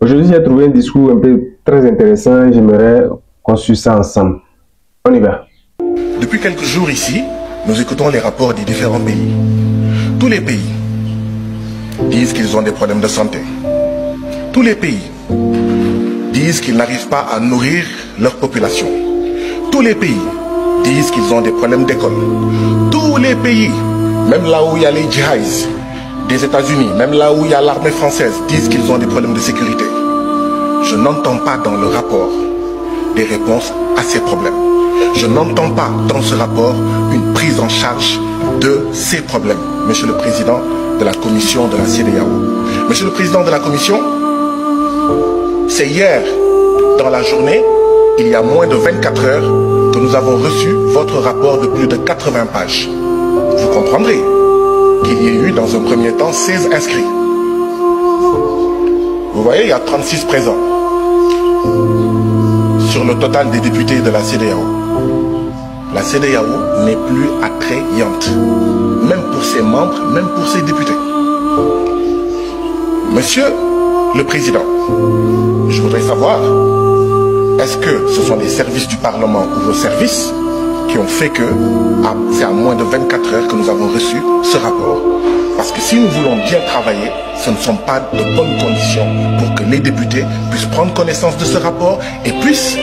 Aujourd'hui, j'ai trouvé un discours un peu très intéressant et j'aimerais qu'on suive ça ensemble. On y va. Depuis quelques jours ici, nous écoutons les rapports des différents pays. Tous les pays disent qu'ils ont des problèmes de santé. Tous les pays disent qu'ils n'arrivent pas à nourrir leur population. Tous les pays disent qu'ils ont des problèmes d'école. Tous les pays, même là où il y a les djihadistes des États-Unis, même là où il y a l'armée française, disent qu'ils ont des problèmes de sécurité. Je n'entends pas dans le rapport des réponses à ces problèmes. Je n'entends pas dans ce rapport une prise en charge de ces problèmes. Monsieur le Président de la Commission de la CEDEAO. Monsieur le Président de la Commission, c'est hier, dans la journée, il y a moins de 24 heures, que nous avons reçu votre rapport de plus de 80 pages. Vous comprendrez qu'il y ait eu dans un premier temps 16 inscrits. Vous voyez, il y a 36 présents sur le total des députés de la CEDEAO. La CEDEAO n'est plus attrayante, même pour ses membres, même pour ses députés. Monsieur le Président, je voudrais savoir, est-ce que ce sont les services du Parlement ou vos services qui ont fait que c'est à moins de 24 heures que nous avons reçu ce rapport? Parce que si nous voulons bien travailler, ce ne sont pas de bonnes conditions pour que les députés puissent prendre connaissance de ce rapport et puissent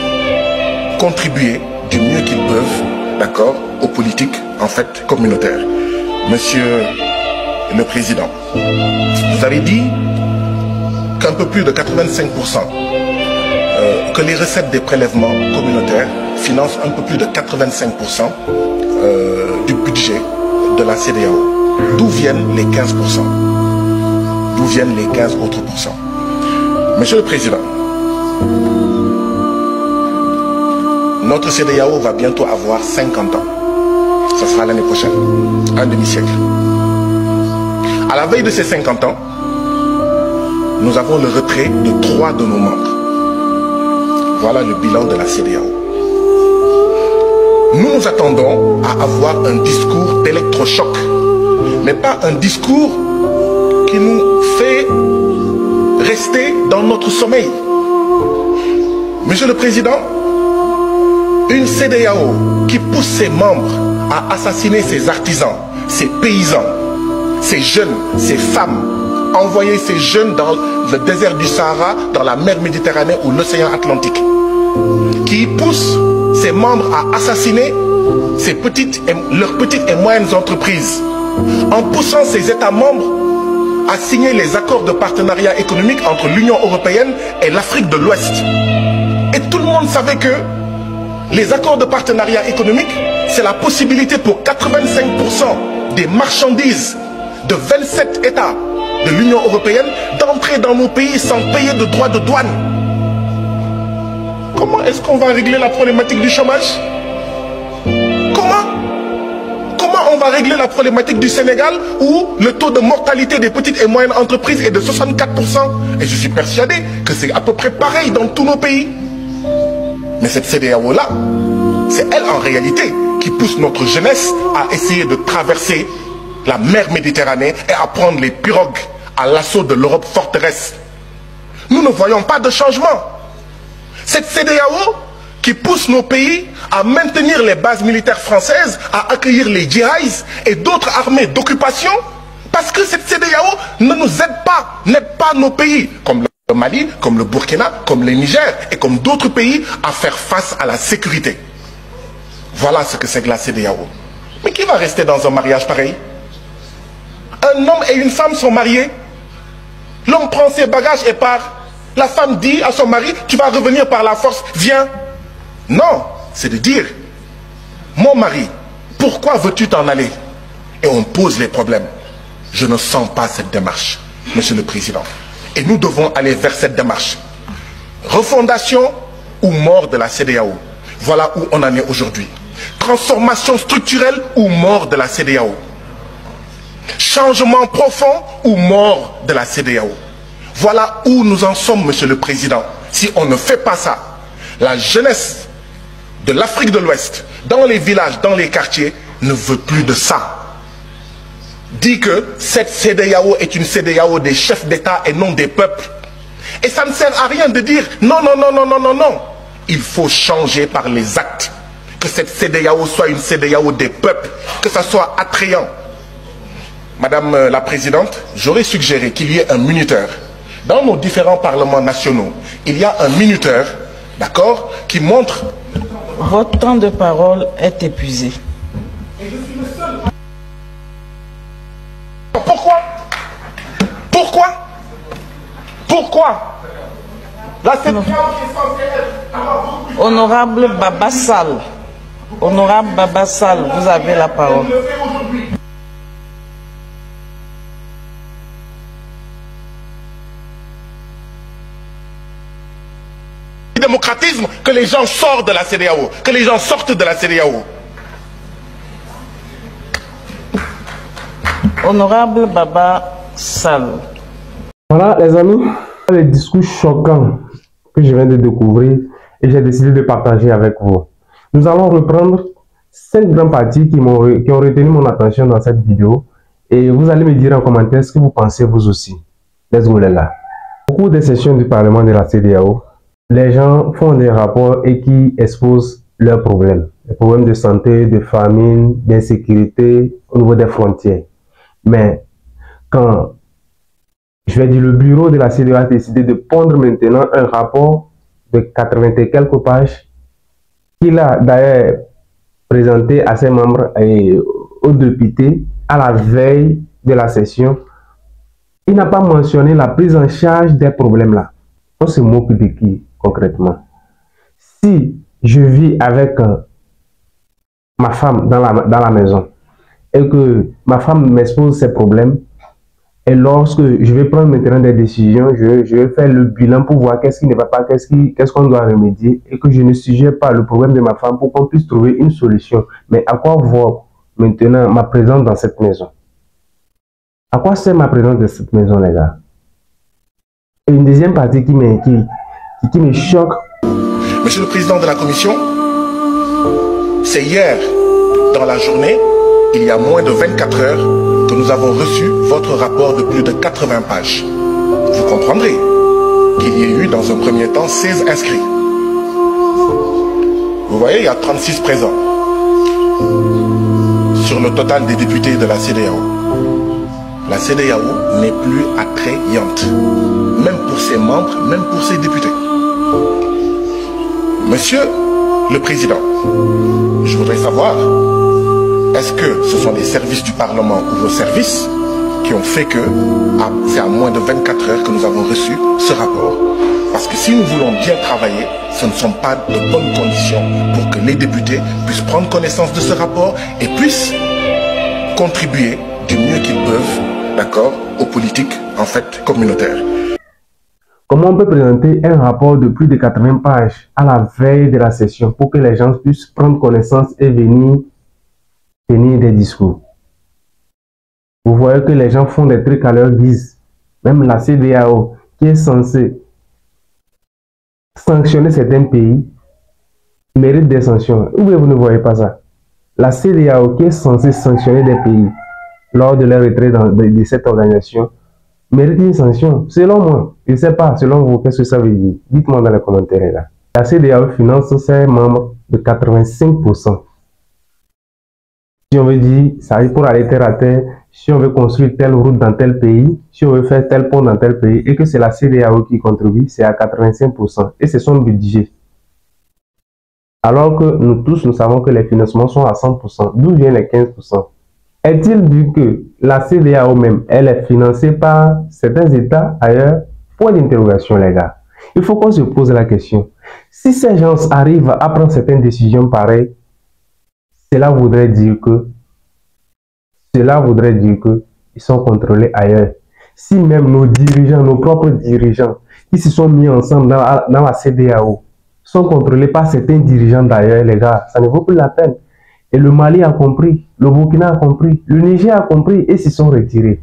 contribuer du mieux qu'ils peuvent, d'accord, aux politiques en fait communautaires. Monsieur le Président, vous avez dit qu'un peu plus de 85%, que les recettes des prélèvements communautaires financent un peu plus de 85% du budget de la CEDEAO. D'où viennent les 15%? D'où viennent les 15 autres pourcents? Monsieur le Président, notre CEDEAO va bientôt avoir 50 ans. Ce sera l'année prochaine, un demi-siècle. À la veille de ces 50 ans, nous avons le retrait de 3 de nos membres. Voilà le bilan de la CEDEAO. Nous nous attendons à avoir un discours d'électrochoc, mais pas un discours qui nous fait rester dans notre sommeil. Monsieur le Président, une CEDEAO qui pousse ses membres à assassiner ses artisans, ses paysans, ses jeunes, ses femmes, envoyer ces jeunes dans le désert du Sahara, dans la mer Méditerranée ou l'océan Atlantique, qui pousse ses membres à assassiner leurs petites et moyennes entreprises, en poussant ces États membres à signer les accords de partenariat économique entre l'Union européenne et l'Afrique de l'Ouest. Et tout le monde savait que les accords de partenariat économique, c'est la possibilité pour 85% des marchandises de 27 États de l'Union européenne d'entrer dans nos pays sans payer de droits de douane. Comment est-ce qu'on va régler la problématique du chômage? Comment on va régler la problématique du Sénégal où le taux de mortalité des petites et moyennes entreprises est de 64%? Et je suis persuadé que c'est à peu près pareil dans tous nos pays. Mais cette CEDEAO-là, c'est elle en réalité qui pousse notre jeunesse à essayer de traverser la mer Méditerranée et à prendre les pirogues à l'assaut de l'Europe forteresse. Nous ne voyons pas de changement. Cette CEDEAO qui pousse nos pays à maintenir les bases militaires françaises, à accueillir les djihadistes et d'autres armées d'occupation, parce que cette CEDEAO ne nous n'aide pas nos pays, comme le Mali, comme le Burkina, comme le Niger et comme d'autres pays, à faire face à la sécurité. Voilà ce que c'est que la CEDEAO. Mais qui va rester dans un mariage pareil? Un homme et une femme sont mariés. L'homme prend ses bagages et part. La femme dit à son mari, tu vas revenir par la force, viens. Non, c'est de dire, mon mari, pourquoi veux-tu t'en aller? Et on pose les problèmes. Je ne sens pas cette démarche, Monsieur le Président. Et nous devons aller vers cette démarche. Refondation ou mort de la CEDEAO. Voilà où on en est aujourd'hui. Transformation structurelle ou mort de la CEDEAO. Changement profond ou mort de la CEDEAO. Voilà où nous en sommes, Monsieur le Président. Si on ne fait pas ça, la jeunesse de l'Afrique de l'Ouest, dans les villages, dans les quartiers, ne veut plus de ça. Dit que cette CEDEAO est une CEDEAO des chefs d'État et non des peuples. Et ça ne sert à rien de dire non, non, non, non, non, non, non. Il faut changer par les actes. Que cette CEDEAO soit une CEDEAO des peuples, que ça soit attrayant. Madame la Présidente, j'aurais suggéré qu'il y ait un minuteur. Dans nos différents parlements nationaux, il y a un minuteur, d'accord, qui montre... Votre temps de parole est épuisé. Et je suis le seul. Pourquoi? Pourquoi? Pourquoi? La CEDEAO qui est censée être... Honorable Baba Sall, Honorable Baba Sall, vous avez la parole. Démocratisme, que les gens sortent de la CEDEAO, que les gens sortent de la CEDEAO. Honorable Baba Sall. Voilà les amis, les discours choquants que je viens de découvrir et j'ai décidé de partager avec vous. Nous allons reprendre 5 grandes parties qui ont retenu mon attention dans cette vidéo et vous allez me dire en commentaire ce que vous pensez vous aussi. Let's go les gars. Au cours des sessions du Parlement de la CEDEAO, les gens font des rapports et qui exposent leurs problèmes. Les problèmes de santé, de famine, d'insécurité au niveau des frontières. Mais quand, je vais dire, le bureau de la CEDEAO a décidé de pondre maintenant un rapport de 80 et quelques pages qu'il a d'ailleurs présenté à ses membres et aux députés à la veille de la session, il n'a pas mentionné la prise en charge des problèmes là. On se moque de qui concrètement? Si je vis avec ma femme dans la maison et que ma femme m'expose ses problèmes, et lorsque je vais prendre maintenant des décisions, je vais faire le bilan pour voir qu'est-ce qui ne va pas, qu'est-ce qu'on doit remédier, et que je ne suggère pas le problème de ma femme pour qu'on puisse trouver une solution. Mais à quoi vaut maintenant ma présence dans cette maison? À quoi sert ma présence dans cette maison, les gars? Et une deuxième partie qui me choque. Monsieur le Président de la Commission, c'est hier, dans la journée, il y a moins de 24 heures, que nous avons reçu votre rapport de plus de 80 pages. Vous comprendrez qu'il y ait eu dans un premier temps 16 inscrits. Vous voyez, il y a 36 présents sur le total des députés de la CEDEAO. La CEDEAO n'est plus attrayante, même pour ses membres, même pour ses députés. Monsieur le Président, je voudrais savoir, est-ce que ce sont les services du Parlement ou vos services qui ont fait que c'est à moins de 24 heures que nous avons reçu ce rapport? Parce que si nous voulons bien travailler, ce ne sont pas de bonnes conditions pour que les députés puissent prendre connaissance de ce rapport et puissent contribuer du mieux qu'ils peuvent, d'accord, aux politiques en fait communautaires. Comment on peut présenter un rapport de plus de 80 pages à la veille de la session pour que les gens puissent prendre connaissance et venir tenir des discours? Vous voyez que les gens font des trucs à leur guise. Même la CEDEAO, qui est censée sanctionner certains pays, mérite des sanctions. Ou bien vous ne voyez pas ça? La CEDEAO, qui est censée sanctionner des pays lors de leur retrait de cette organisation, mérite une sanction. Selon moi, je ne sais pas, selon vous, qu'est-ce que ça veut dire? Dites-moi dans les commentaires là. La CEDEAO finance ses membres de 85%. Si on veut dire, ça arrive pour aller terre à terre, si on veut construire telle route dans tel pays, si on veut faire tel pont dans tel pays, et que c'est la CEDEAO qui contribue, c'est à 85%. Et c'est son budget. Alors que nous tous, nous savons que les financements sont à 100%. D'où viennent les 15%? Est-il dit que la CEDEAO même, elle est financée par certains États ailleurs? Point d'interrogation, les gars. Il faut qu'on se pose la question. Si ces gens arrivent à prendre certaines décisions pareilles, cela voudrait dire que ils sont contrôlés ailleurs. Si même nos dirigeants, nos propres dirigeants, qui se sont mis ensemble dans la CEDEAO, sont contrôlés par certains dirigeants d'ailleurs, les gars, ça ne vaut plus la peine. Et le Mali a compris, le Burkina a compris, le Niger a compris et s'y sont retirés.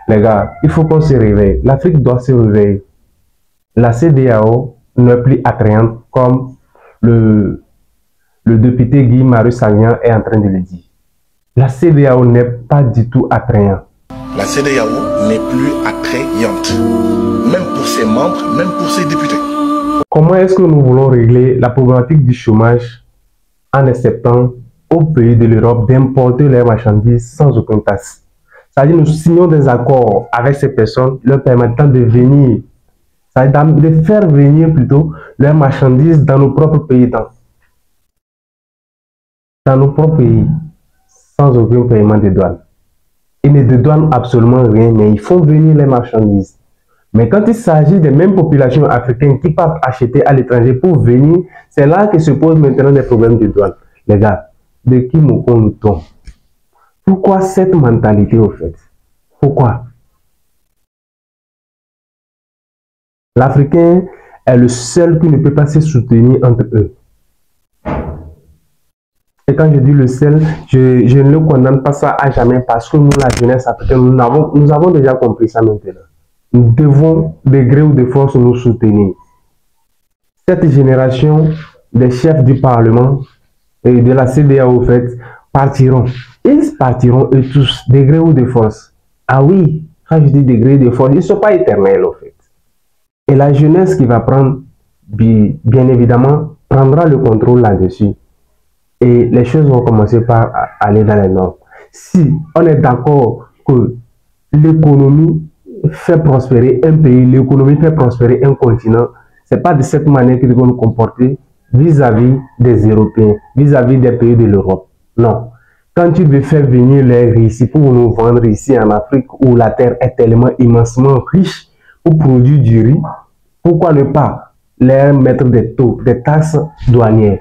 Les gars, il faut qu'on se réveille. L'Afrique doit se réveiller. La CEDEAO n'est plus attrayante comme le député Guy Marius Sagna est en train de le dire. La CEDEAO n'est pas du tout attrayante. La CEDEAO n'est plus attrayante, même pour ses membres, même pour ses députés. Comment est-ce que nous voulons régler la problématique du chômage en acceptant aux pays de l'Europe d'importer leurs marchandises sans aucune taxe? C'est-à-dire nous signons des accords avec ces personnes leur permettant de venir, c'est-à-dire de faire venir plutôt leurs marchandises dans nos propres pays, dans nos propres pays, sans aucun paiement de douane. Ils ne dédouanent absolument rien, mais ils font venir les marchandises. Mais quand il s'agit des mêmes populations africaines qui partent acheter à l'étranger pour venir, c'est là que se posent maintenant des problèmes de douane. Les gars, de qui mourons-nous-t-on? Pourquoi cette mentalité au fait? Pourquoi? L'Africain est le seul qui ne peut pas se soutenir entre eux. Et quand je dis le seul, je ne le condamne pas ça à jamais parce que nous, la jeunesse africaine, nous avons déjà compris ça maintenant. Nous devons, de gré ou de force, nous soutenir. Cette génération des chefs du Parlement et de la CEDEAO, au fait, partiront. Ils partiront eux tous, de gré ou de force. Ah oui, quand je dis de gré ou de force, ils ne sont pas éternels, au fait. Et la jeunesse qui va prendre, bien évidemment, prendra le contrôle là-dessus. Et les choses vont commencer par aller dans les normes. Si on est d'accord que l'économie fait prospérer un pays, l'économie fait prospérer un continent, ce n'est pas de cette manière qu'ils vont nous comporter vis-à-vis des Européens, vis-à-vis des pays de l'Europe. Non. Quand tu veux faire venir les riz ici pour nous vendre ici en Afrique où la terre est tellement immensement riche pour produire du riz, pourquoi ne pas leur mettre des taux, des taxes douanières?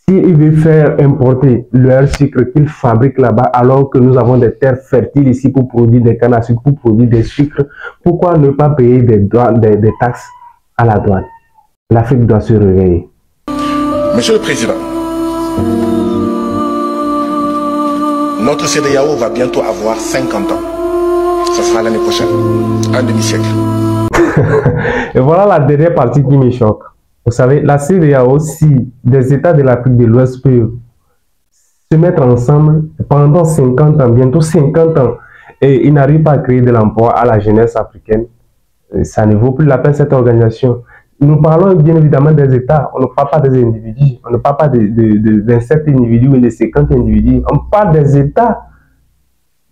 S'ils veulent faire importer leur sucre qu'ils fabriquent là-bas alors que nous avons des terres fertiles ici pour produire des cannes à sucre, pour produire des sucres, pourquoi ne pas payer des taxes à la douane? L'Afrique doit se réveiller. Monsieur le Président, notre CEDEAO va bientôt avoir 50 ans. Ça sera l'année prochaine, un demi-siècle. Et voilà la dernière partie qui me choque. Vous savez, la CEDEAO, si des États de l'Afrique de l'Ouest peuvent se mettre ensemble pendant 50 ans, bientôt 50 ans, et ils n'arrivent pas à créer de l'emploi à la jeunesse africaine, ça ne vaut plus la peine cette organisation. Nous parlons bien évidemment des États, on ne parle pas des individus, on ne parle pas de 27 individus ou de 50 individus, on parle des États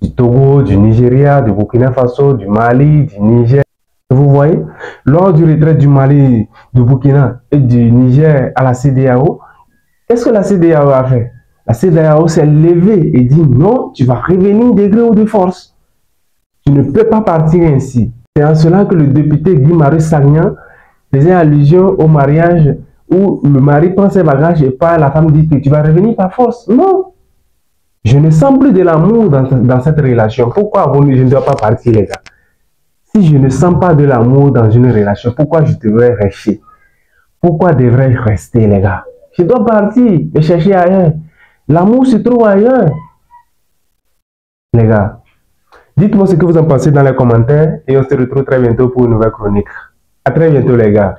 du Togo, du Nigeria, du Burkina Faso, du Mali, du Niger. Vous voyez, lors du retrait du Mali, du Burkina et du Niger à la CEDEAO, qu'est-ce que la CEDEAO a fait? La CEDEAO s'est levée et dit non, tu vas revenir de gré ou de force. Tu ne peux pas partir ainsi. C'est en cela que le député Guy-Marius Sagna faisait allusion au mariage où le mari prend ses bagages et part, la femme dit que tu vas revenir par force. Non, je ne sens plus de l'amour dans cette relation. Pourquoi je ne dois pas partir, les gars? Si je ne sens pas de l'amour dans une relation, pourquoi je devrais rester? Pourquoi devrais-je rester, les gars? Je dois partir et chercher ailleurs. L'amour se trouve ailleurs. Les gars, dites-moi ce que vous en pensez dans les commentaires et on se retrouve très bientôt pour une nouvelle chronique. À très bientôt, les gars.